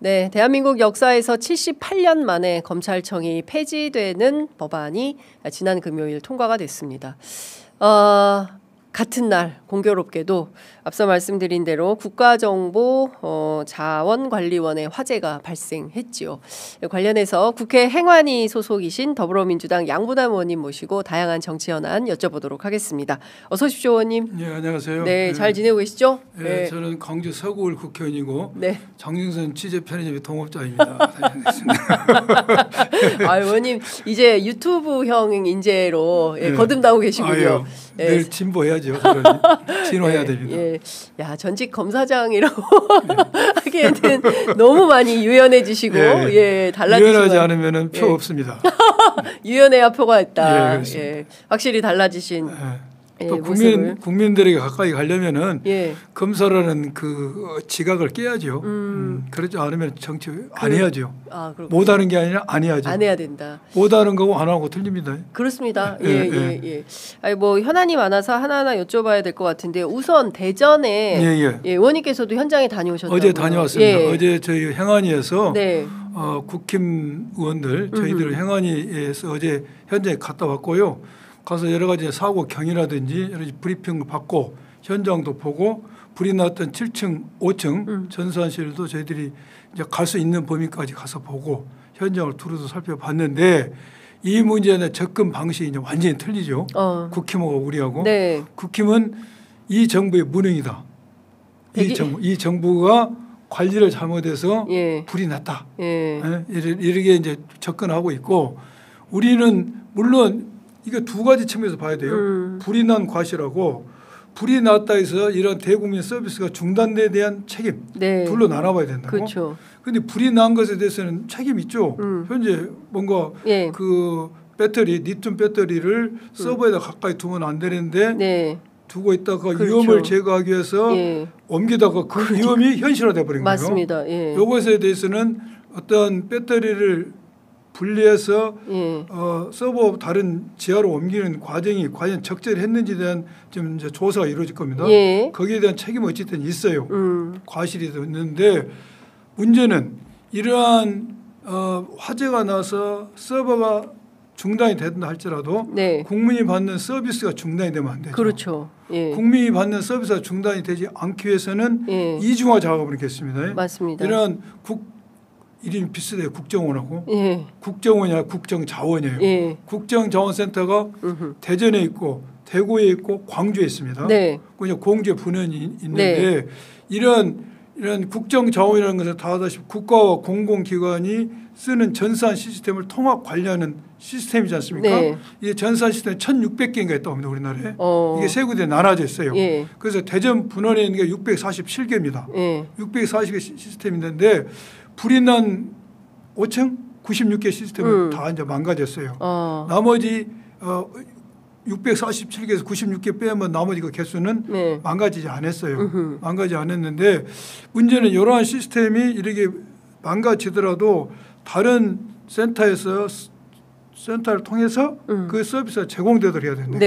네, 대한민국 역사에서 78년 만에 검찰청이 폐지되는 법안이 지난 금요일 통과가 됐습니다. 같은 날 공교롭게도 앞서 말씀드린 대로 국가정보자원관리원의 화재가 발생했지요. 관련해서 국회 행안위 소속이신 더불어민주당 양부남 의원님 모시고 다양한 정치 현안 여쭤보도록 하겠습니다. 어서 오십시오, 의원님. 네, 안녕하세요. 네, 잘 지내고 계시죠? 네, 저는 광주 서구울 국회의원이고 네. 장윤선 취재 편의점의 동업자입니다. 아, 의원님 이제 유튜브형 인재로 네. 거듭나고 계시군요. 네. 늘 진보해야죠. 진화해야 됩니다. 예. 야, 전직 검사장이라고 하기에는 너무 많이 유연해지시고 예, 달라지시고 유연하지 않으면 표 없습니다. 유연해야 표가 있다. 예, 예, 확실히 달라지신 또 국민들에게 가까이 가려면은 검사라는 그 지각을 깨야죠. 그렇지 않으면 정치 안 해야죠. 못하는 게 아니라 안 해야죠. 안 해야 된다. 못하는 거고 안 하고 틀립니다. 그렇습니다. 예. 아니 뭐 현안이 많아서 하나하나 여쭤봐야 될 것 같은데 우선 대전에 의원님께서도 현장에 다녀오셨다고요. 어제 다녀왔습니다. 어제 저희 행안위에서 네. 국힘 의원들 저희들 행안위에서 어제 현장에 갔다 왔고요. 가서 여러 가지 사고 경위라든지 여러 가지 브리핑을 받고 현장도 보고 불이 났던 7층, 5층 전산실도 저희들이 이제 갈 수 있는 범위까지 가서 보고 현장을 두루두 살펴봤는데 이 문제의 접근 방식이 이제 완전히 틀리죠. 국힘하고 우리하고. 네. 국힘은 이 정부의 무능이다. 이 정부가 관리를 잘못해서 불이 났다. 이렇게 이제 접근하고 있고 우리는 물론 이게 두 가지 측면에서 봐야 돼요. 불이 난 과실하고 불이 났다 해서 이런 대국민 서비스가 중단에 대한 책임 둘로 나눠봐야 된다고. 그렇죠. 그런데 불이 난 것에 대해서는 책임이 있죠. 현재 뭔가 그 배터리 리튬 배터리를 서버에다 가까이 두면 안 되는데 두고 있다가 위험을 제거하기 위해서 옮기다가 그 위험이 현실화돼 버린 거예요. 맞습니다. 이것에 대해서는 어떤 배터리를 분리해서 서버 다른 지하로 옮기는 과정이 과연 적절히 했는지에 대한 좀 이제 조사가 이루어질 겁니다. 거기에 대한 책임은 어쨌든 있어요. 과실이 있는데 문제는 이러한 화재가 나서 서버가 중단이 된다 할지라도 국민이 받는 서비스가 중단이 되면 안 되죠. 그렇죠. 국민이 받는 서비스가 중단이 되지 않기 위해서는 이중화 작업을 했겠습니다. 맞습니다. 이러한 이름이 비슷해요. 국정원하고 국정원이 아니라 국정자원이에요. 국정자원센터가 대전에 있고 대구에 있고 광주에 있습니다. 그냥 공주의 분원이 있는데 이런 국정자원이라는 것은 다 아다시피 국가와 공공기관이 쓰는 전산 시스템을 통합 관리하는 시스템이지 않습니까? 이 전산 시스템 1,600개인가 있다고 합니다. 우리나라에. 이게 세 군데 나눠져 있어요. 그래서 대전 분원에 있는 게 647개입니다. 640개 시스템이 있는데 불이 난 5층 96개 시스템은 다 이제 망가졌어요. 나머지 647개에서 96개 빼면 나머지 그 개수는 망가지지 않았어요. 망가지지 않았는데 문제는 이러한 시스템이 이렇게 망가지더라도 다른 센터에서 센터를 통해서 그 서비스가 제공되도록 해야 된다.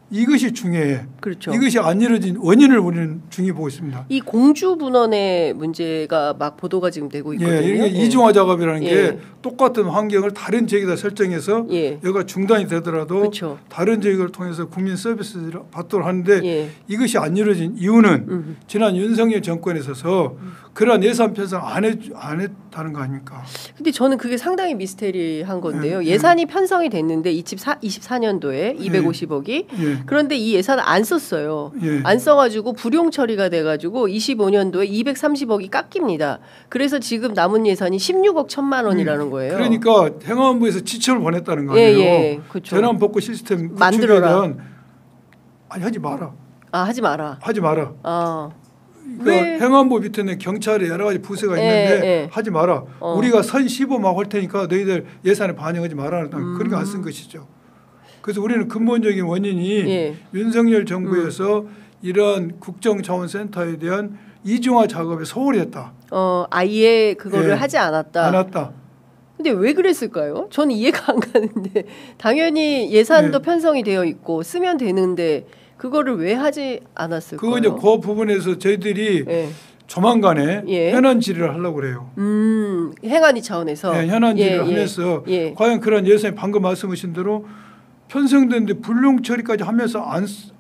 이것이 중요해. 그렇죠. 이것이 안 이루어진 원인을 우리는 중요히 보고 있습니다. 이 공주 분원의 문제가 막 보도가 지금 되고 있거든요. 이게 이중화 작업이라는 게 똑같은 환경을 다른 지역에다 설정해서 여기가 중단이 되더라도 다른 지역을 통해서 국민 서비스를 받도록 하는데 이것이 안 이루어진 이유는 지난 윤석열 정권에 있어서 그러한 예산 편성 안 했다는 거 아닙니까? 근데 저는 그게 상당히 미스테리한 건데요. 예산이 편성이 됐는데 24년도에 250억이 그런데 이 예산을 안 썼어요. 안 써가지고 불용 처리가 돼가지고 25년도에 230억이 깎입니다. 그래서 지금 남은 예산이 16억 1천만 원이라는 거예요. 그러니까 행안부에서 지침을 보냈다는 거 아니에요. 그렇죠. 재난복구 시스템 만들어라. 아니 하지 마라. 하지 마라. 하지 마라. 그러니까 행안부 밑에는 경찰에 여러 가지 부서가 있는데 하지 마라. 우리가 선 15막 할 테니까 너희들 예산에 반영하지 마라. 그러니까 안 쓴 것이죠. 그래서 우리는 근본적인 원인이 윤석열 정부에서 이러한 국정자원센터에 대한 이중화 작업에 소홀히 했다. 아예 그거를 하지 않았다. 안 했다. 근데 왜 그랬을까요? 저는 이해가 안 가는데 당연히 예산도 편성이 되어 있고 쓰면 되는데 그거를 왜 하지 않았을까요? 그거 이제 그 부분에서 저희들이 조만간에 현안 질의를 하려고 그래요. 행안위 차원에서. 네, 현안 질의를 하면서 과연 그런 예산이 방금 말씀하신 대로 편성됐는데 불용 처리까지 하면서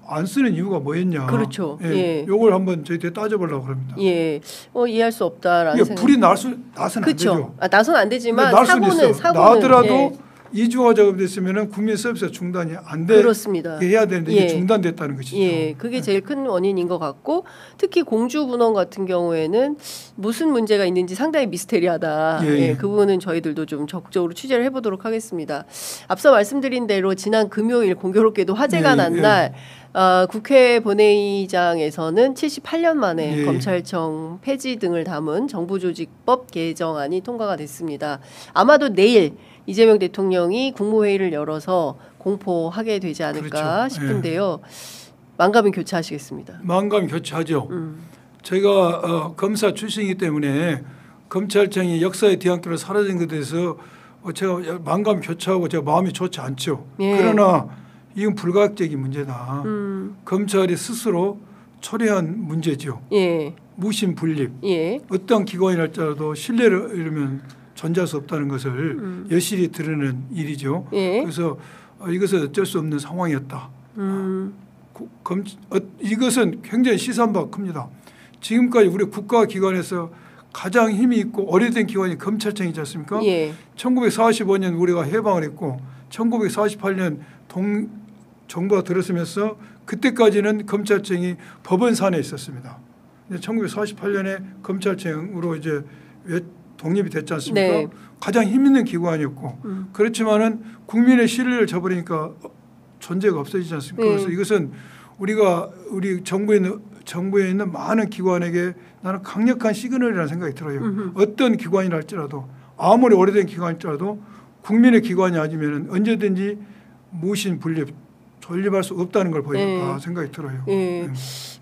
안 쓰는 이유가 뭐였냐. 그렇죠. 요걸 한번 저희들이 따져보려고 합니다. 이해할 수 없다라는 생각. 불이 나서는 안 되죠. 나서는 안 되지만 사고는 나더라도 이주화 작업됐으면 국민 서비스 중단이 안 돼. 그렇습니다. 해야 되는데 이게 중단됐다는 것이죠. 그게 제일 큰 원인인 것 같고 특히 공주분원 같은 경우에는 무슨 문제가 있는지 상당히 미스테리하다. 그 부분은 저희들도 좀 적극적으로 취재를 해보도록 하겠습니다. 앞서 말씀드린 대로 지난 금요일 공교롭게도 화제가 난 날 국회 본회의장에서는 78년 만에 검찰청 폐지 등을 담은 정부조직법 개정안이 통과가 됐습니다. 아마도 내일 이재명 대통령이 국무회의를 열어서 공포하게 되지 않을까 싶은데요. 만감은 교체하시겠습니다. 만감 교체하죠. 제가 검사 출신이기 때문에 검찰청이 역사의 뒤안길로 사라진 것에 대해서 제가 만감 교체하고 제가 마음이 좋지 않죠. 그러나 이건 불가역적인 문제다. 검찰이 스스로 초래한 문제죠. 무심 분립. 어떤 기관이랄지라도 신뢰를 잃으면 존재할 수 없다는 것을 여실히 드러낸 일이죠. 그래서 이것은 어쩔 수 없는 상황이었다. 이것은 굉장히 시사한 바가 큽니다. 지금까지 우리 국가기관에서 가장 힘이 있고 오래된 기관이 검찰청이지 않습니까? 1945년 우리가 해방을 했고 1948년 정부가 들어서면서 그때까지는 검찰청이 법원 산에 있었습니다. 1948년에 검찰청으로 이제 독립이 됐지 않습니까? 가장 힘 있는 기관이었고 그렇지만은 국민의 신뢰를 저버리니까 존재가 없어지지 않습니까? 그래서 이것은 우리 정부에 있는 많은 기관에게 나는 강력한 시그널이라는 생각이 들어요. 어떤 기관이라 할지라도 아무리 오래된 기관일지라도 국민의 기관이 아니면 언제든지 무신 분립 존립할 수 없다는 걸 보였다 생각이 들어요.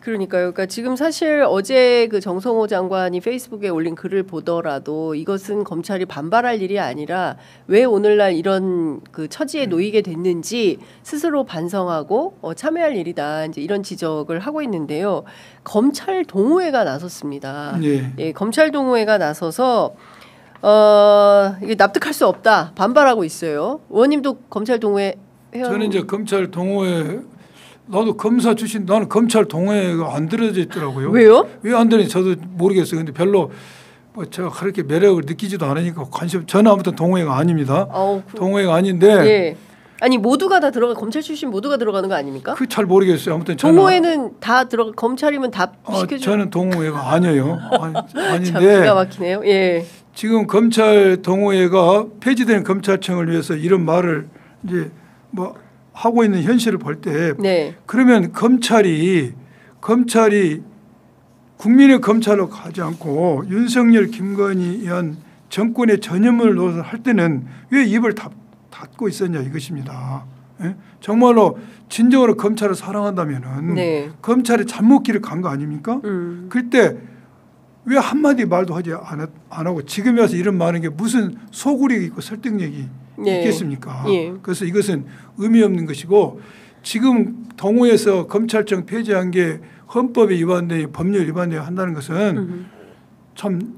그러니까요. 그러니까 지금 사실 어제 그 정성호 장관이 페이스북에 올린 글을 보더라도 이것은 검찰이 반발할 일이 아니라 왜 오늘날 이런 그 처지에 놓이게 됐는지 스스로 반성하고 참여할 일이다. 이제 이런 지적을 하고 있는데요. 검찰 동호회가 나섰습니다. 검찰 동호회가 나서서 이게 납득할 수 없다. 반발하고 있어요. 의원님도 검찰 동호회 저는 이제 검찰 동호회 나도 검사 출신 나는 검찰 동호회가 안 들어져 있더라고요. 왜요? 왜 안 들어있는지 저도 모르겠어요. 근데 별로 제가 그렇게 매력을 느끼지도 않으니까 저는 아무튼 동호회가 아닙니다. 동호회가 아닌데 아니 모두가 다 들어가 검찰 출신 모두가 들어가는 거 아닙니까? 그 잘 모르겠어요. 아무튼 동호회는 다 들어가 검찰이면 다 시켜줘. 저는 동호회가 아니에요. 아닌데 참 기가 막히네요. 지금 검찰 동호회가 폐지된 검찰청을 위해서 이런 말을 이제 뭐 하고 있는 현실을 볼 때 그러면 검찰이 국민의 검찰로 가지 않고 윤석열 김건희한 정권의 전념을 놓아서 할 때는 왜 입을 닫고 있었냐 이것입니다. 정말로 진정으로 검찰을 사랑한다면은 검찰의 잠못기를 간 거 아닙니까? 그때 왜 한마디 말도 하지 안 하고 지금에 와서 이런 말하는 게 무슨 소구력이 있고 설득력이 있겠습니까? 그래서 이것은 의미 없는 것이고 지금 동호회에서 검찰청 폐지한 게 헌법에 위반돼 법률 위반돼 한다는 것은 참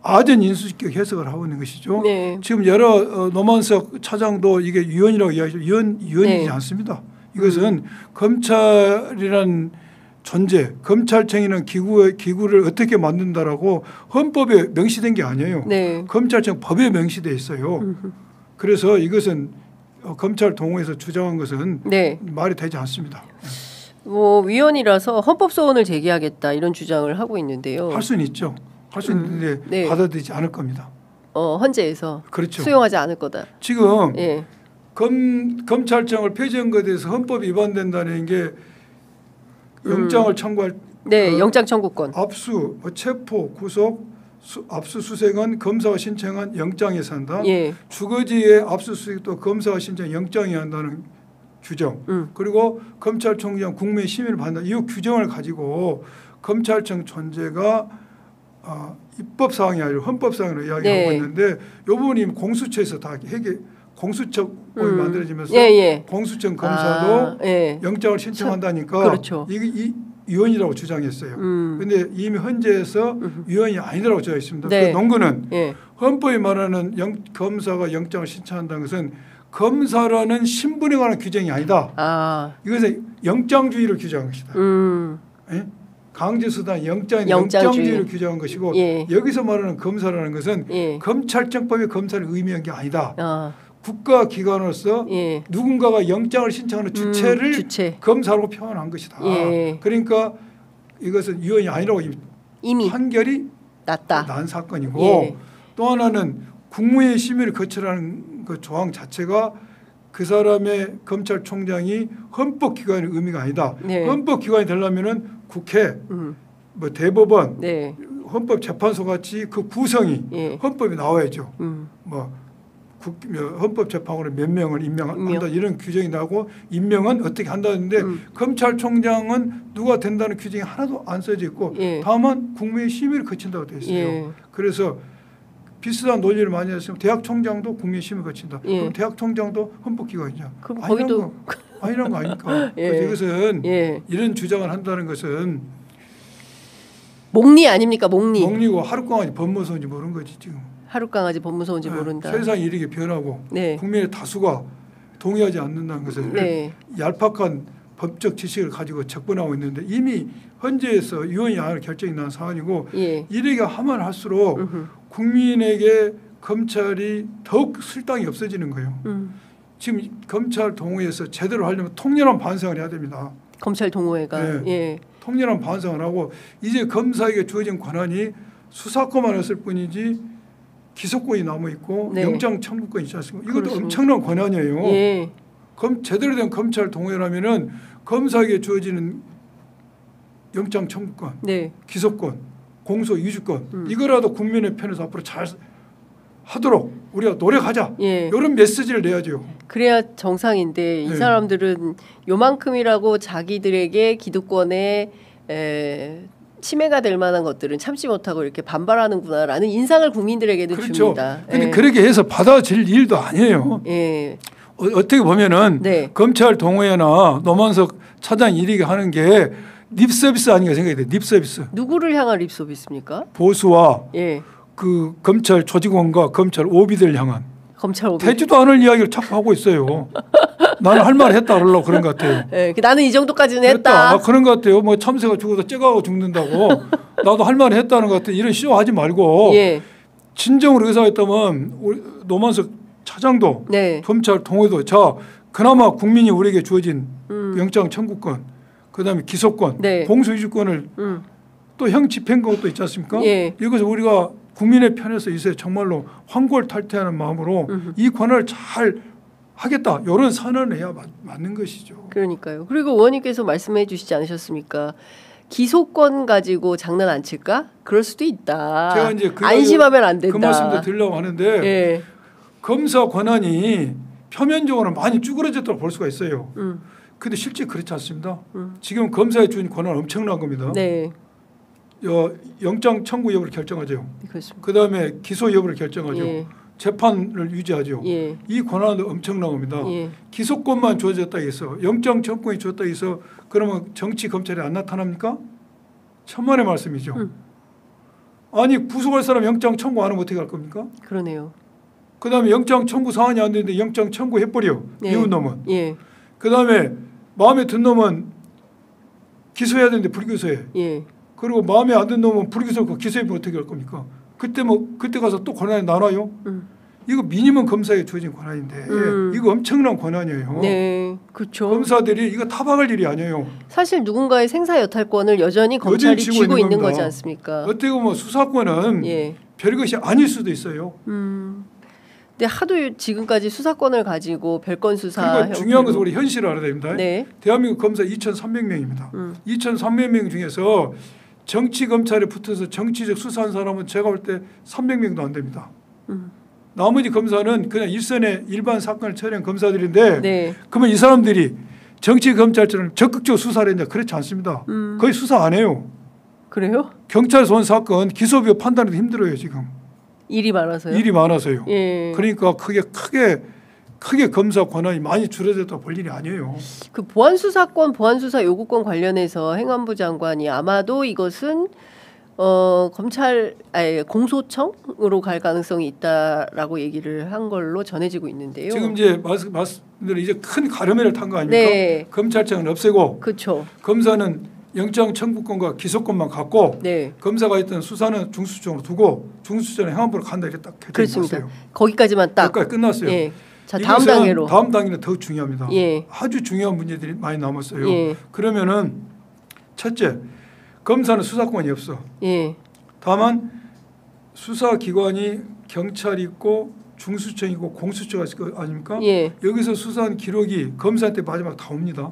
아전 인수식격 해석을 하고 있는 것이죠. 지금 여러 노만석 차장도 이게 위헌이라고 이야기하죠. 위헌이지 않습니다. 이것은 검찰이란 존재, 검찰청이라는 기구를 어떻게 만든다라고 헌법에 명시된 게 아니에요. 검찰청 법에 명시돼 있어요. 그래서 이것은 검찰 동호회에서 주장한 것은 말이 되지 않습니다. 뭐 위헌이라서 헌법 소원을 제기하겠다 이런 주장을 하고 있는데요. 할 수는 있죠. 할 수 있는데 받아들이지 않을 겁니다. 헌재에서 그렇죠. 수용하지 않을 거다. 지금 검찰청을 폐지한 것에 대해서 헌법 위반된다는 게 영장을 청구할 영장 청구권, 압수, 체포, 구속, 압수수색은 검사가 신청한 영장에 산다. 주거지의 압수수색도 검사가 신청 영장이 한다는 규정. 그리고 검찰총장 국무의 심의를 받는다. 이 규정을 가지고 검찰청 존재가 입법 사항이 아니라 헌법 사항으로 이야기하고 있는데 이 부분이 공수처에서 다 공수처법이 만들어지면서 공수청 검사도 영장을 신청한다니까 그렇죠. 위원이라고 주장했어요. 그런데 이미 헌재에서 위원이 아니라고 주장했습니다. 네. 그 논거는 예. 헌법이 말하는 검사가 영장을 신청한다는 것은 검사라는 신분에 관한 규정이 아니다. 아. 이것은 영장주의를 규정한 것이다. 예? 강제수단 영장주의를 규정한 것이고 예. 여기서 말하는 검사라는 것은 예. 검찰청법의 검사를 의미한 게 아니다. 아. 국가기관으로서 예. 누군가가 영장을 신청하는 주체를 주체. 검사로 표현한 것이다. 예. 그러니까 이것은 위헌이 아니라고 이미 판결이 났다. 난 사건이고 예. 또 하나는 국무회의 심의를 거치라는 그 조항 자체가 그 사람의 검찰총장이 헌법기관의 의미가 아니다. 네. 헌법기관이 되려면은 국회, 뭐 대법원, 네. 헌법재판소 같이 그 구성이 예. 헌법에 나와야죠. 뭐 헌법재판관을 몇 명을 임명한다 이런 규정이 나오고 임명은 어떻게 한다는데 검찰총장은 누가 된다는 규정이 하나도 안 써져 있고 예. 다만 국무회의 심의를 거친다고 되어 있어요. 예. 그래서 비슷한 논리를 많이 했으면 대학 총장도 국무회의 심의를 거친다. 예. 그럼 대학 총장도 헌법기관이냐? 그럼 거기도 아니란 거 아닙니까? 예. 그래서 이것은 예. 이런 주장을 한다는 것은 목리 아닙니까? 목리. 목리고 하룻강아지 법무서인지 모르는 거지 지금. 하룻강아지 법무서인지 모른다. 세상이 이렇게 변하고 네. 국민의 다수가 동의하지 않는다는 것을 네. 얄팍한 법적 지식을 가지고 적분하고 있는데 이미 헌재에서 위헌이 아니라 결정이 난 사안이고 예. 이래가 하면 할수록 국민에게 검찰이 더욱 쓸당이 없어지는 거예요. 지금 검찰 동호회에서 제대로 하려면 통렬한 반성을 해야 됩니다. 검찰 동호회가. 네. 예. 통렬한 반성을 하고 이제 검사에게 주어진 권한이 수사권만 했을 뿐이지 기소권이 남아 있고 네. 영장 청구권이 있지 않습니까? 이것도 그렇습니다. 엄청난 권한이에요. 예. 제대로 된 검찰 동호회라면은 검사에게 주어지는 영장 청구권, 네. 기소권, 공소 유지권 이거라도 국민의 편에서 앞으로 잘 하도록 우리가 노력하자. 예. 이런 메시지를 내야죠. 그래야 정상인데 이 네. 사람들은 요만큼이라고 자기들에게 기득권에 침해가 될 만한 것들은 참지 못하고 이렇게 반발하는구나라는 인상을 국민들에게도 그렇죠. 줍니다. 근데 예. 그렇게 해서 받아들일 일도 아니에요. 예. 어떻게 보면은 네. 검찰 동호회나 노만석 차장 일이게 하는 게 립서비스 아닌가 생각이 돼요. 립서비스. 누구를 향한 립서비스입니까? 보수와 예. 그 검찰 조직원과 검찰 오비들 향한 검찰 오비. 되지도 않을 이야기를 자꾸 하고 있어요. 나는 할 말 했다 그러려고 그런 것 같아요. 예. 나는 이 정도까지는 했다. 그런 것 같아요. 뭐 참새가 죽어도 째가고 죽는다고 나도 할 말 했다는 것 같아. 이런 쇼하지 말고 예. 진정으로 의사였다면 우리 노만석 차장도 네. 검찰 동호회도 자 그나마 국민이 우리에게 주어진 영장 청구권 그다음에 기소권 네. 공소유지권을 또 형 집행 것도 있지 않습니까? 예. 이것을 우리가 국민의 편에서 이제 정말로 황골탈퇴하는 마음으로 이 권한을 잘 하겠다. 이런 선언을 해야 맞는 것이죠. 그러니까요. 그리고 의원님께서 말씀해 주시지 않으셨습니까? 기소권 가지고 장난 안 칠까? 그럴 수도 있다. 제가 이제 안심하면 안 된다. 그 말씀도 드리려고 하는데 예. 검사 권한이 표면적으로 많이 쭈그러졌다고 볼 수가 있어요. 근데 실제 그렇지 않습니다. 지금 검사에 주는 권한은 엄청난 겁니다. 네. 영장 청구 여부를 결정하죠. 그렇습니다. 그다음에 기소 여부를 결정하죠. 예. 재판을 유지하죠. 예. 이 권한도 엄청난 겁니다. 예. 기소권만 주어졌다 해서 영장 청구권이 주었다 해서 그러면 정치 검찰이 안 나타납니까? 천만의 말씀이죠. 아니 구속할 사람 영장 청구 안 하면 어떻게 할 겁니까? 그러네요. 그다음에 영장 청구 사안이 안 되는데 영장 청구해버려. 예. 미운 놈은. 예. 그다음에 마음에 든 놈은 기소해야 되는데 불기소해. 예. 그리고 마음에 안 든 놈은 불기소하고 기소해보면 어떻게 할 겁니까? 그때 가서 또 권한이 나눠요? 이거 미니멈 검사에 주어진 권한인데 이거 엄청난 권한이에요. 네, 그렇죠. 검사들이 이거 타박할 일이 아니에요. 사실 누군가의 생사 여탈권을 여전히 검찰이 쥐고 있는 거지 않습니까? 어떻게 보면 수사권은 예. 별것이 아닐 수도 있어요. 근데 하도 지금까지 수사권을 가지고 별건 수사. 그리고 중요한 것은 우리 현실을 알아야 됩니다. 네. 대한민국 검사 2,300명입니다. 2,300명 중에서 정치 검찰에 붙어서 정치적 수사한 사람은 제가 볼 때 300명도 안 됩니다. 나머지 검사는 그냥 일선의 일반 사건을 처리한 검사들인데 네. 그러면 이 사람들이 정치 검찰처럼 적극적으로 수사를 했냐? 그렇지 않습니다. 거의 수사 안 해요. 그래요? 경찰에서 온 사건 기소비용 판단해도 힘들어요 지금. 일이 많아서요? 일이 많아서요. 예. 그러니까 크게 크게 검사 권한이 많이 줄어들었다고 볼 일이 아니에요. 그 보안수사권, 보안수사 요구권 관련해서 행안부 장관이 아마도 이것은 공소청으로 갈 가능성이 있다라고 얘기를 한 걸로 전해지고 있는데요. 지금 이제 말씀대로 이제 큰 가르마를 탄 거 아닙니까? 네. 검찰청은 없애고 그렇죠. 검사는 영장 청구권과 기소권만 갖고 네. 검사가 있던 수사는 중수청으로 두고 중수청은 행안부로 간다 이렇게 딱 그렇습니다. 결정했어요. 거기까지만 딱. 여기까지 끝났어요. 예. 자, 다음 단계로. 다음 단계는 더 중요합니다. 예. 아주 중요한 문제들이 많이 남았어요. 예. 그러면은 첫째, 검사는 수사권이 없어. 예. 다만 수사기관이 경찰이 있고 중수청이고 공수처가 있을 거 아닙니까? 예. 여기서 수사한 기록이 검사한테 마지막 다 옵니다.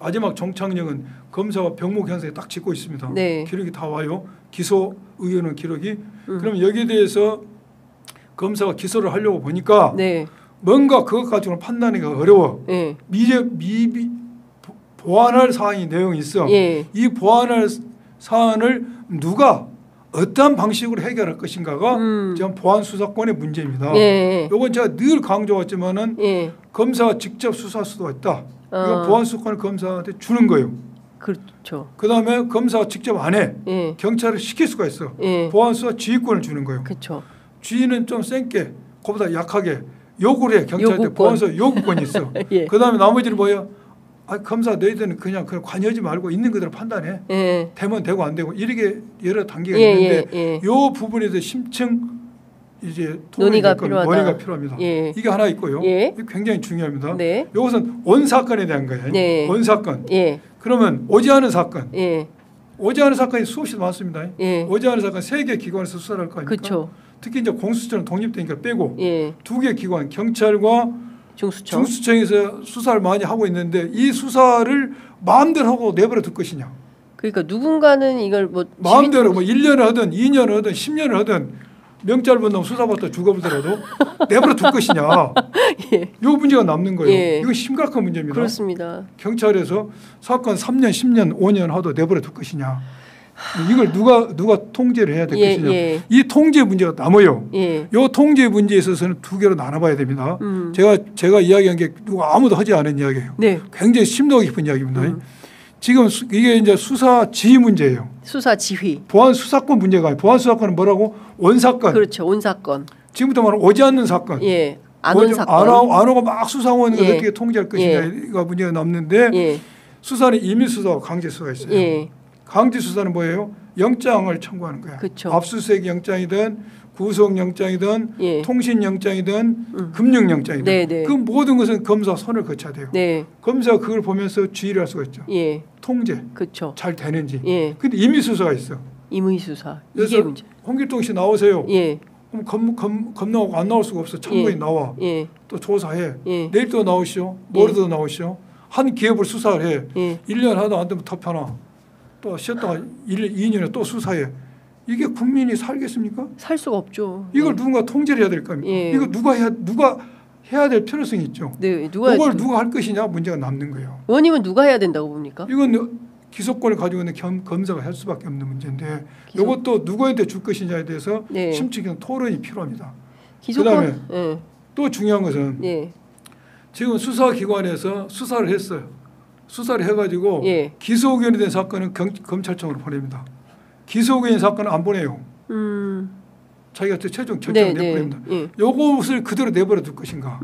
마지막 종착역은 검사와 병목 현상에 딱 짓고 있습니다. 네. 기록이 다 와요. 기소 의견은 기록이. 그러면 여기에 대해서 검사가 기소를 하려고 보니까 네. 뭔가 그것 가지고는 판단하기가 어려워. 예. 보완할 사항이 내용이 있어. 예. 이 보완할 사안을 누가 어떤 방식으로 해결할 것인가가 지금 보안 수사권의 문제입니다. 예. 이건 제가 늘 강조했지만은 예. 검사가 직접 수사할 수도 있다. 이건 보안 수사권을 검사한테 주는 거예요. 그렇죠. 그다음에 검사가 직접 안 해. 예. 경찰을 시킬 수가 있어. 예. 보안 수사 지휘권을 주는 거예요. 그렇죠. 지휘는 좀 센게 그보다 약하게 요구를 해. 경찰한테 요구권. 보안 수사 요구권이 있어. 예. 그다음에 나머지는 뭐야? 검사 너희들은 그냥 관여하지 말고 있는 그대로 판단해. 예. 되면 되고 안 되고 이렇게 여러 단계가 예, 있는데 예. 요 부분에 대해서 심층 이제 논의가 필요하다. 논의가 필요합니다. 예. 이게 하나 있고요. 예. 이게 굉장히 중요합니다. 네. 이것은 원 사건에 대한 거예요. 네. 원 사건. 예. 그러면 오지 않은 사건. 예. 오지 않은 사건이 수없이 많습니다. 예. 오지 않은 사건 3개 기관에서 수사를 할 거 아닙니까? 그렇죠. 특히 이제 공수처는 독립되니까 빼고 예. 2개 기관 경찰과 중수청. 중수청에서 수사를 많이 하고 있는데 이 수사를 마음대로 하고 내버려 둘 것이냐. 그러니까 누군가는 이걸 뭐 마음대로 뭐 1년을 하든 2년을 하든 10년을 하든 명짧은 놈 수사받다 죽어보더라도 내버려 둘 것이냐. 예. 이 문제가 남는 거예요. 예. 이건 심각한 문제입니다. 그렇습니다. 경찰에서 사건 3년, 10년, 5년 하도 내버려 둘 것이냐. 이걸 누가 통제를 해야 될 예, 것이냐. 예. 이 통제 문제가 남아요. 예. 이 통제 문제에 있어서는 2개로 나눠봐야 됩니다. 제가 이야기한 게 누가 아무도 하지 않은 이야기예요. 네. 굉장히 심도 깊은 이야기입니다. 지금 이게 이제 수사 지휘 문제예요. 수사 지휘. 보안 수사권 문제가 아니에요. 보안 수사권은 뭐라고? 원 사건. 그렇죠. 온 사건. 지금부터 말하면 오지 않는 사건. 예. 안 온 사건. 안 오고 막 수사원을 예. 어떻게 통제할 것이냐가 문제가 남는데 예. 수사는 임의 수사와 강제 수사가 있어요. 예. 강제 수사는 뭐예요? 영장을 청구하는 거야. 그쵸. 압수수색 영장이든 구속 영장이든 예. 통신 영장이든 금융 영장이든 네, 네. 그 모든 것은 검사 손을 거쳐야 돼요. 네. 검사가 그걸 보면서 지휘를 할 수가 있죠. 예. 통제 그렇죠. 잘 되는지. 예. 근데 임의 수사가 있어. 임의 수사. 이게 그래서 문제. 홍길동 씨 나오세요. 예. 그럼 겁나고 안 나올 수가 없어. 참고인 예. 나와. 예. 또 조사해. 예. 내일 또 나오시오. 모레도 나오시오. 한 기업을 수사를 해. 예. 1년 하다 안 되면 덮여놔. 또 쉬었다가 2년에 또 수사해. 이게 국민이 살겠습니까? 살 수가 없죠. 이걸 누군가 통제를 해야 될 거 아닙니까? 예. 이거 누가 해야 될 필요성이 있죠. 네. 누가 이걸 누가 할 것이냐 문제가 남는 거예요. 의원님은 누가 해야 된다고 봅니까? 이건 기소권을 가지고 있는 검사가 할 수밖에 없는 문제인데 이것도 누구한테 줄 것이냐에 대해서 네. 심층적인 토론이 필요합니다. 기소권. 그다음에 예. 또 중요한 것은 예. 지금 수사기관에서 수사를 했어요. 수사를 해가지고 예. 기소 의견이 된 사건은 검찰청으로 보냅니다. 기소 의견 사건은 안 보내요. 자기가 최종 결정을 네, 내보냅니다. 네. 요것을 그대로 내버려 둘 것인가.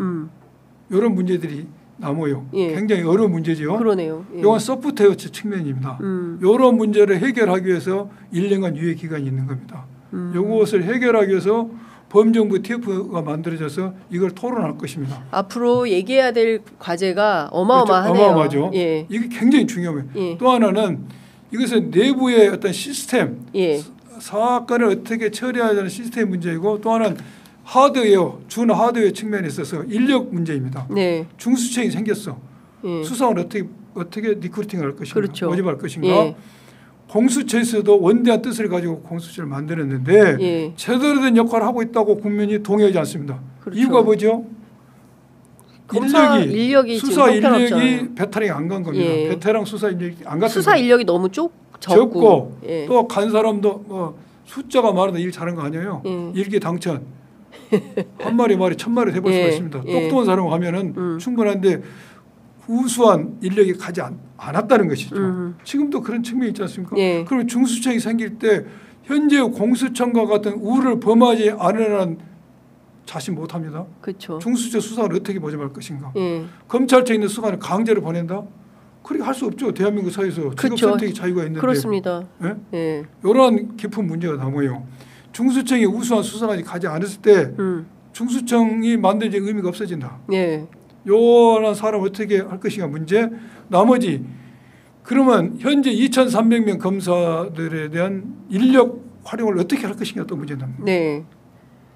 이런 문제들이 남아요. 예. 굉장히 어려운 문제죠. 그러네요. 예. 이건 소프트웨어 측면입니다. 이런 문제를 해결하기 위해서 1년간 유예 기간이 있는 겁니다. 이것을 해결하기 위해서 범정부 TF가 만들어져서 이걸 토론할 것입니다. 앞으로 얘기해야 될 과제가 어마어마하네요. 그렇죠. 어마어마하죠. 예. 이게 굉장히 중요해요. 예. 또 하나는 이것은 내부의 어떤 시스템, 예. 사건을 어떻게 처리해야 되는 시스템 문제이고 또 하나는 하드웨어, 준 하드웨어 측면에 있어서 인력 문제입니다. 네. 중수청이 생겼어. 예. 수사원 어떻게 리크루팅을 할 것인가, 그렇죠. 모집할 것인가. 예. 공수처에서도 원대한 뜻을 가지고 공수처를 만들었는데 예. 제대로 된 역할을 하고 있다고 국민이 동의하지 않습니다. 그렇죠. 이유가 뭐죠? 검사 인력이 수사 지금 형편없잖아요. 인력이 베테랑이 안 간 겁니다. 예. 베테랑 수사 인력이 안 갔어요. 수사 인력이 너무 적고 또 간 사람도 뭐 숫자가 많아도 일 잘한 거 아니에요. 예. 일기 당천 한 마리 말이 1000마리 돼볼 수가 있습니다. 똑똑한 사람 하면은 충분한데 우수한 인력이 가지 않았다는 것이죠. 지금도 그런 측면이 있지 않습니까? 그리고 중수청이 생길 때 현재 공수청과 같은 우를 범하지 않으라는 자신 못합니다. 그렇죠. 중수청 수사를 어떻게 보장할 것인가? 검찰청에 있는 수사를 강제로 보낸다? 그렇게 할 수 없죠. 대한민국 사회에서 직업 선택의 자유가 있는데. 그렇습니다. 이러한 깊은 문제가 남아요. 중수청이 우수한 수사까지 가지 않았을 때 중수청이 만들어진 의미가 없어진다. 요런 사람 어떻게 할 것인가 문제. 나머지 그러면 현재 2,300명 검사들에 대한 인력 활용을 어떻게 할 것인가 또 문제입니다.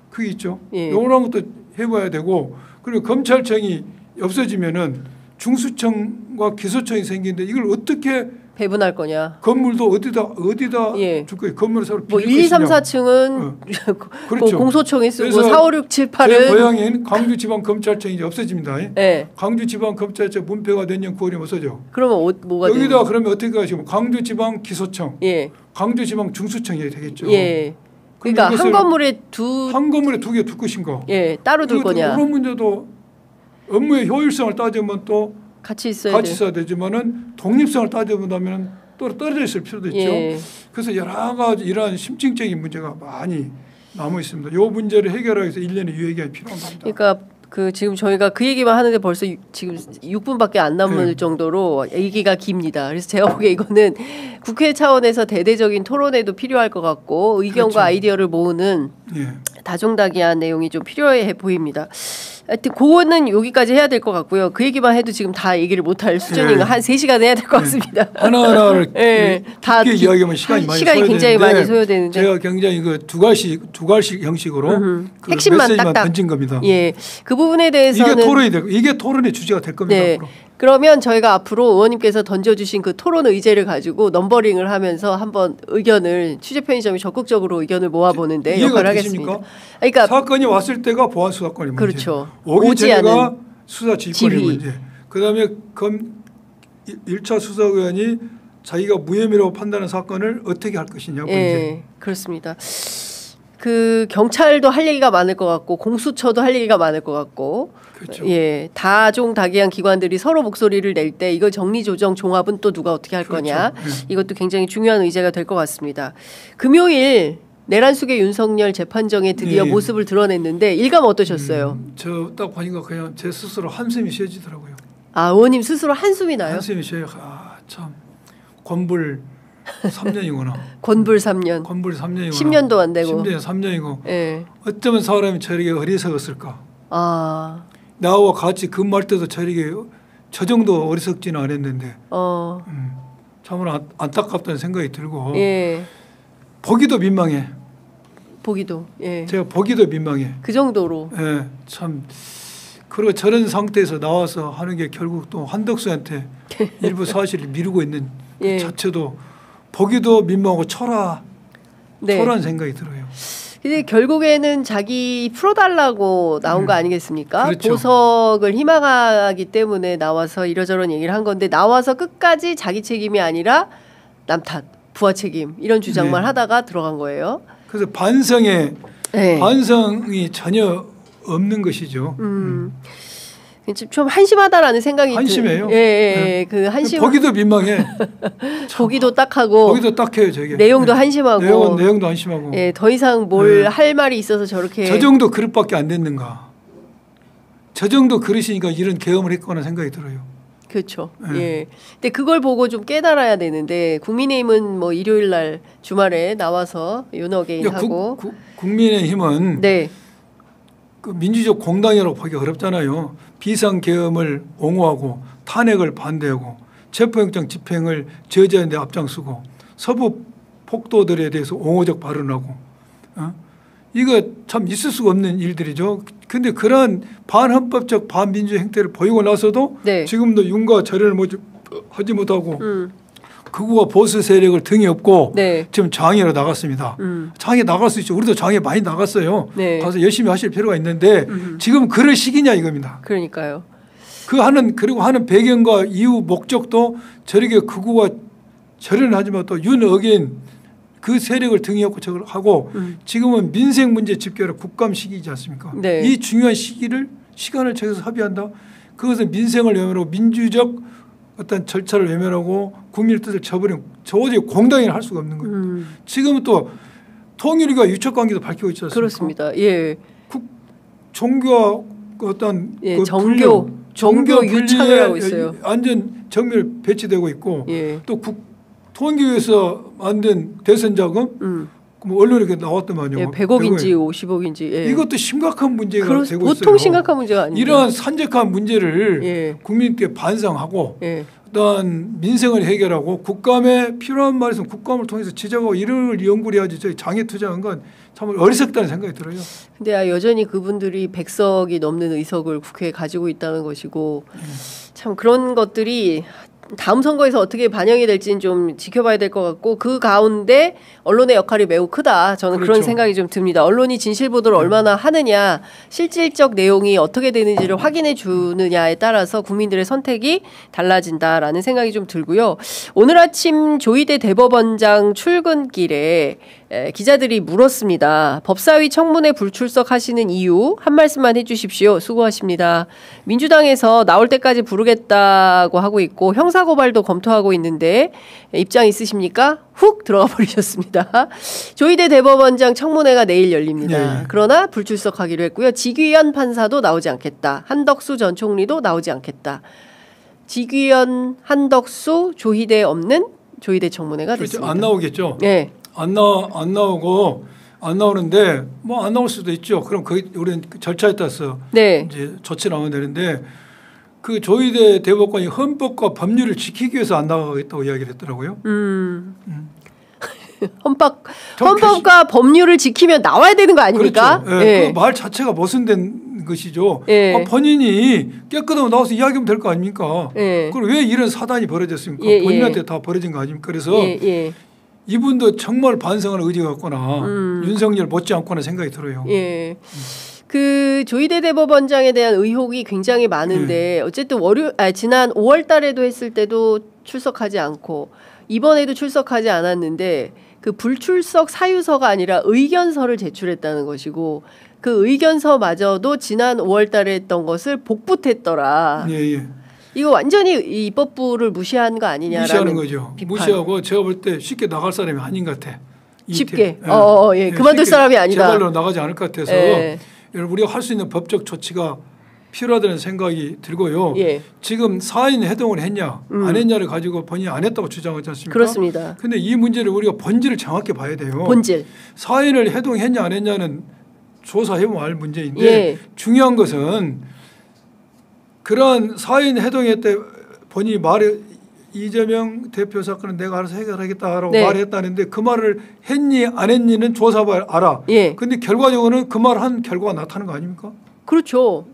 그게 있죠. 요런 것도 해봐야 되고 그리고 검찰청이 없어지면은 중수청과 기소청이 생기는데 이걸 어떻게 배분할 거냐. 건물도 어디다 줄 거예요. 건물을 서로 뭐 1, 2, 3, 4층은 그렇죠. 공소청이 쓰고 4, 5, 6, 7, 8은 제 고향인 강주지방검찰청이 이제 없어집니다. 강주지방검찰청 문표가 내년 9월이면 없어져. 그러면 뭐가 여기다 되는? 그러면 어떻게 하시면 강주지방기소청, 강주지방중수청이 되겠죠. 그러니까 한 건물에 두 개 둘 것인가? 따로 둘 거냐? 그런 문제도 업무의 효율성을 따지면 또 같이 있어야 되지만은 독립성을 따져본다면 또 떨어져 있을 필요도 있죠. 그래서 여러 가지 이러한 심층적인 문제가 많이 남아 있습니다. 이 문제를 해결하기 위해서 1년의 유예기간이 필요한 겁니다. 그러니까 지금 저희가 그 얘기만 하는데 벌써 지금 6분밖에 안 남을 정도로 얘기가 깁니다. 그래서 제가 보기에 이거는 국회 차원에서 대대적인 토론회도 필요할 것 같고 의견과 아이디어를 모으는 다종다기한 내용이 좀 필요해 보입니다. 하여튼 그거는 여기까지 해야 될 것 같고요. 그 얘기만 해도 지금 다 얘기를 못할 수준인가 한 3시간 해야 될 것 같습니다. 하나하나를 다 이야기하면 시간이 굉장히 많이 소요되는데 제가 굉장히 그 두 갈씩 형식으로 그 핵심만 메시지만 딱딱 던진 겁니다. 그 부분에 대해서는 이게 토론의 주제가 될 겁니다. 앞으로. 그러면 저희가 앞으로 의원님께서 던져주신 그 토론 의제를 가지고 넘버링을 하면서 한번 의견을 취재 편의점이 적극적으로 의견을 모아보는데 역할을 하겠습니다. 그러니까 사건이 왔을 때가 보안 수사권이 문제. 그렇죠. 오기 전에가 수사 지휘권의 문제. 그다음에 1차 수사위원이 자기가 무혐의라고 판단하는 사건을 어떻게 할 것이냐 문제. 그렇습니다. 그 경찰도 할 얘기가 많을 것 같고 공수처도 할 얘기가 많을 것 같고 그렇죠. 다종다기한 기관들이 서로 목소리를 낼 때 이걸 정리조정 종합은 또 누가 어떻게 할 거냐 이것도 굉장히 중요한 의제가 될 것 같습니다. 금요일 내란숙의 윤석열 재판정에 드디어 모습을 드러냈는데 일감 어떠셨어요? 저 딱 보니까 그냥 제 스스로 한숨이 쉬어지더라고요. 의원님 스스로 한숨이 나요? 한숨이 쉬어요. 참 권불 3년이구나. 권불 3년. 10년도 안 되고. 10년 3년이고. 어쩌면 사람이 저렇게 어리석었을까. 나와 같이 근무할 때도 저 정도 어리석지는 않았는데. 참으로 안타깝다는 생각이 들고. 보기도 민망해. 제가 보기도 민망해. 그 정도로. 참. 그리고 저런 상태에서 나와서 하는 게 결국 또 한덕수한테 일부 사실을 미루고 있는 그 자체도 보기도 민망하고 초라한 생각이 들어요. 근데 결국에는 자기 풀어달라고 나온 거 아니겠습니까? 그렇죠. 보석을 희망하기 때문에 나와서 이러저런 얘기를 한 건데 나와서 끝까지 자기 책임이 아니라 남 탓, 부하 책임 이런 주장만 하다가 들어간 거예요. 그래서 반성이 전혀 없는 것이죠. 좀 한심하다라는 생각이 한심해요. 그 한심. 보기도 민망해. 보기도 딱하고. 보기도 딱해요, 저게. 내용도 한심하고. 내용도 한심하고. 더 이상 뭘 할 말이 있어서 저렇게. 저 정도 그릇밖에 안 됐는가. 저 정도 그릇이니까 이런 계엄을 했거나 생각이 들어요. 그렇죠. 근데 그걸 보고 좀 깨달아야 되는데 국민의힘은 뭐 일요일 날 주말에 나와서 윤어게인 하고. 국민의힘은. 그 민주적 공당이라고 보기 어렵잖아요. 비상계엄을 옹호하고 탄핵을 반대하고 체포영장 집행을 저지하는 데 앞장서고 서부 폭도들에 대해서 옹호적 발언하고 이거 참 있을 수가 없는 일들이죠. 그런데 그러한 반헌법적 반민주 행태를 보이고 나서도 지금도 윤과 절연을 하지 못하고 극우와 보수 세력을 등에 업고 지금 장애로 나갔습니다. 장애 나갈 수 있죠. 우리도 장애 많이 나갔어요. 가서 열심히 하실 필요가 있는데 지금 그럴 시기냐 이겁니다. 그러니까요. 그리고 하는 배경과 이유 목적도 저렇게 극우와 절연을 하지만 또 윤 어게인 그 세력을 등에 업고 저걸 하고 지금은 민생 문제 집결의 국감 시기이지 않습니까? 네. 이 중요한 시간을 정해서 합의한다. 그것은 민생을 외면하고 민주적 어떤 절차를 외면하고 국민의 뜻을 저버린 도저히 공당이나 할 수가 없는 거예요. 지금은 또 통일과 유착관계도 밝히고 있지 않습니까? 그렇습니다. 예. 종교와 어떤 예, 그 종교 유착을 하고 있어요. 완전 정밀 배치되고 있고 예. 또 통일교에서 만든 대선 자금 뭐 언론에 나왔더만요. 예, 100억인지 50억인지. 예. 이것도 심각한 문제가 되고 있어요. 보통 심각한 문제가 아니에요. 이러한 산적한 문제를 예. 국민께 반성하고 예. 어떤 민생을 해결하고 국감에 필요한 말에서 국감을 통해서 지적하고 이를 연구를 해야지 저희 장애 투자한 건 참 어리석다는 생각이 들어요. 근데 여전히 그분들이 100석이 넘는 의석을 국회에 가지고 있다는 것이고 참 그런 것들이 다음 선거에서 어떻게 반영이 될지는 좀 지켜봐야 될 것 같고 그 가운데 언론의 역할이 매우 크다. 저는 그렇죠. 그런 생각이 좀 듭니다. 언론이 진실 보도를 얼마나 하느냐, 실질적 내용이 어떻게 되는지를 확인해 주느냐에 따라서 국민들의 선택이 달라진다라는 생각이 좀 들고요. 오늘 아침 조희대 대법원장 출근길에 기자들이 물었습니다. 법사위 청문회 불출석하시는 이유 한 말씀만 해주십시오. 수고하십니다. 민주당에서 나올 때까지 부르겠다고 하고 있고 형사고발도 검토하고 있는데 입장 있으십니까? 훅 들어가 버리셨습니다. 조희대 대법원장 청문회가 내일 열립니다. 네. 그러나 불출석하기로 했고요. 지귀현 판사도 나오지 않겠다. 한덕수 전 총리도 나오지 않겠다. 지귀현, 한덕수, 조희대 없는 조희대 청문회가 그렇죠. 됐습니다. 안 나오겠죠. 네. 안 나오는데 뭐 안 나올 수도 있죠. 그럼 우리는 절차에 따라서 네. 이제 조치를 하면 되는데 그 조희대 대법관이 헌법과 법률을 지키기 위해서 안 나가겠다고 이야기를 했더라고요. 헌법과 법률을 지키면 나와야 되는 거 아닙니까? 그렇죠. 네. 그 말 자체가 모순된 것이죠. 네. 본인이 깨끗하고 나와서 이야기하면 될 거 아닙니까? 네. 그럼 왜 이런 사단이 벌어졌습니까? 예, 본인한테 다 벌어진 거 아닙니까? 그래서 예. 이분도 정말 반성하는 의지가 있거나 윤석열 못지않거나 생각이 들어요. 예. 그 조희대 대법원장에 대한 의혹이 굉장히 많은데 어쨌든 지난 5월 달에도 했을 때도 출석하지 않고 이번에도 출석하지 않았는데 그 불출석 사유서가 아니라 의견서를 제출했다는 것이고 그 의견서마저도 지난 5월 달에 했던 것을 복붙했더라. 예. 이거 완전히 입법부를 무시한 거 아니냐라는 무시하는 거죠. 비판. 무시하고 제가 볼 때 쉽게 나갈 사람이 아닌 것 같아. 쉽게. 그만둘 사람이 아니다. 제발로 나가지 않을 것 같아서 우리가 할 수 있는 법적 조치가 필요하다는 생각이 들고요. 예. 지금 4인 해동을 했냐 안 했냐를 가지고 본인이 안 했다고 주장하지 않습니까? 그렇습니다. 그런데 이 문제를 우리가 본질을 정확히 봐야 돼요. 본질. 4인을 해동했냐 안 했냐는 조사해보면 알 문제인데 예. 중요한 것은 그런 4인 해동했대 본인이 이재명 대표 사건은 내가 알아서 해결하겠다라고 말했다는데 그 말을 했니 안 했니는 조사봐 알아. 그런데 결과적으로는 그 말 한 결과가 나타나는 거 아닙니까? 그렇죠.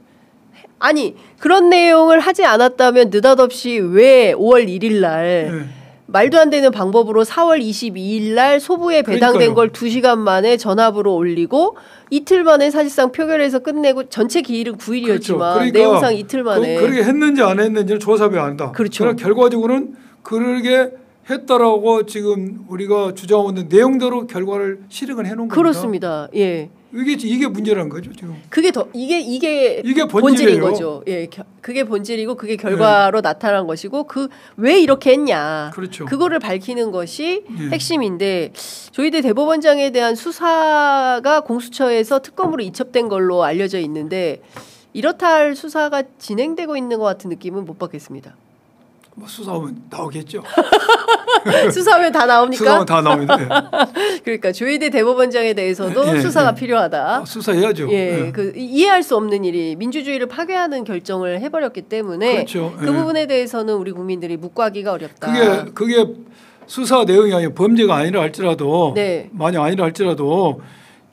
아니 그런 내용을 하지 않았다면 느닷없이 왜 5월 1일 날 말도 안 되는 방법으로 4월 22일 날 소부에 배당된 걸 2시간 만에 전압으로 올리고 이틀 만에 사실상 표결해서 끝내고 전체 기일은 9일이었지만 그렇죠. 그러니까 내용상 이틀 만에 그렇게 했는지 안 했는지는 조사해야 한다. 그렇죠. 그러나 결과적으로는 그러게 했다라고 지금 우리가 주장하고 있는 내용대로 결과를 실행을 해놓은 겁니다. 그렇습니다. 예. 이게 문제라는 거죠 지금. 이게 본질인 본질이에요. 거죠. 예, 그게 본질이고 그게 결과로 나타난 것이고 그 왜 이렇게 했냐. 그렇죠. 그거를 밝히는 것이 핵심인데 조희대 대법원장에 대한 수사가 공수처에서 특검으로 이첩된 걸로 알려져 있는데 이렇다 할 수사가 진행되고 있는 것 같은 느낌은 못 받겠습니다. 뭐 수사하면 나오겠죠. 수사하면 다 나옵니까? 수사하면 다 나옵니다. 그러니까 조희대 대법원장에 대해서도 수사가 필요하다. 수사해야죠. 그 이해할 수 없는 일이 민주주의를 파괴하는 결정을 해버렸기 때문에 그렇죠. 그 부분에 대해서는 우리 국민들이 묵과하기가 어렵다. 그게 수사 내용이 아니라 범죄가 아니라 할지라도 만약 아니라 할지라도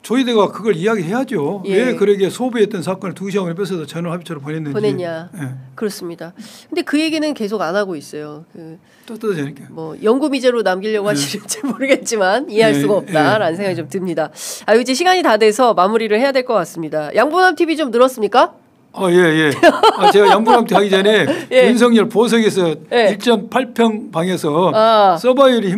조희대가 그걸 이야기해야죠. 왜 그러게 소부했던 사건을 2시간을 뺏어서 전원합의체로 보냈냐. 그렇습니다. 근데 그 얘기는 계속 안 하고 있어요. 떳떳하니까. 뭐 연구미제로 남기려고 하시는지 모르겠지만 이해할 수가 없다라는 생각이 좀 듭니다. 이제 시간이 다 돼서 마무리를 해야 될 것 같습니다. 양보남 TV 좀 늘었습니까? 예. 제가 양분함 하기 전에 예. 윤석열 보석에서 예. 1.8평 방에서 서바이벌이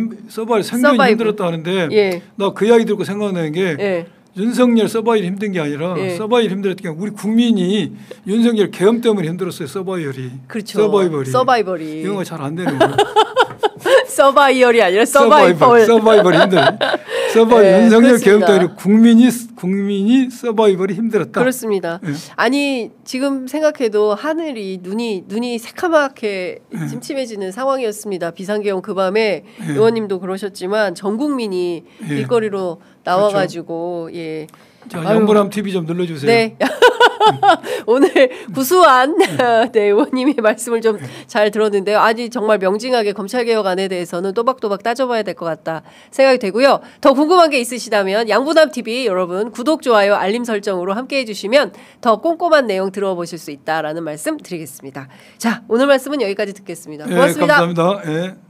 생존이 힘들었다 하는데 예. 나 그 이야기 듣고 생각나는 게 예. 윤석열 서바이벌이 힘든 게 아니라 예. 서바이벌이 힘들었던 게 우리 국민이 윤석열 계엄 때문에 힘들었어요. 서바이벌이. 그렇죠. 서바이벌이. 영어가 잘 안 되는 거예요. 서바이벌이 아니라 서바이벌. 서바이벌이 힘들어요. 네, 윤석열 계엄 때문에 국민이 서바이벌이 힘들었다. 그렇습니다. 네. 아니 지금 생각해도 하늘이 눈이 새카맣게 침침해지는 상황이었습니다. 비상계엄 그 밤에 의원님도 그러셨지만 전 국민이 길거리로 나와가지고 그렇죠. 예. 자, 양분함 TV 좀 눌러주세요. 네. 오늘 구수한 네, 의원님의 말씀을 좀 잘 들었는데요. 아니 정말 명징하게 검찰개혁안에 대해서는 또박또박 따져봐야 될 것 같다 생각이 되고요. 더 궁금한 게 있으시다면 양분함 TV 여러분 구독, 좋아요, 알림 설정으로 함께해 주시면 더 꼼꼼한 내용 들어보실 수 있다라는 말씀 드리겠습니다. 자, 오늘 말씀은 여기까지 듣겠습니다. 고맙습니다. 감사합니다.